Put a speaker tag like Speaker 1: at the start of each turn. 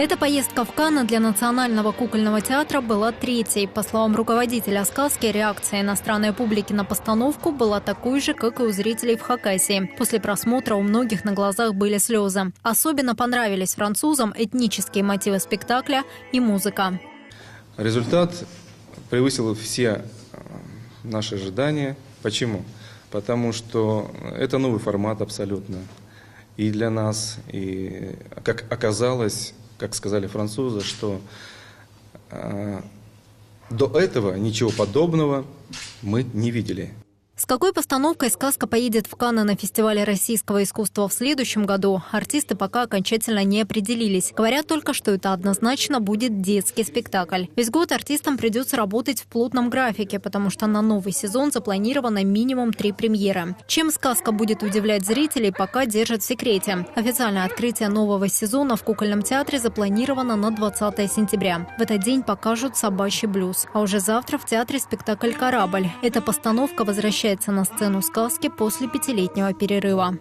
Speaker 1: Эта поездка в Канны для Национального кукольного театра была третьей. По словам руководителя сказки, реакция иностранной публики на постановку была такой же, как и у зрителей в Хакасии. После просмотра у многих на глазах были слезы. Особенно понравились французам этнические мотивы спектакля и музыка.
Speaker 2: Результат превысил все наши ожидания. Почему? Потому что это новый формат абсолютно. И для нас, и как оказалось, как сказали французы, что до этого ничего подобного мы не видели.
Speaker 1: С какой постановкой сказка поедет в Канны на фестивале российского искусства в следующем году, артисты пока окончательно не определились. Говорят только, что это однозначно будет детский спектакль. Весь год артистам придется работать в плотном графике, потому что на новый сезон запланировано минимум 3 премьеры. Чем сказка будет удивлять зрителей, пока держат в секрете. Официальное открытие нового сезона в кукольном театре запланировано на 20 сентября. В этот день покажут «Собачий блюз». А уже завтра в театре спектакль «Корабль». Эта постановка возвращается на сцену сказки после 5-летнего перерыва.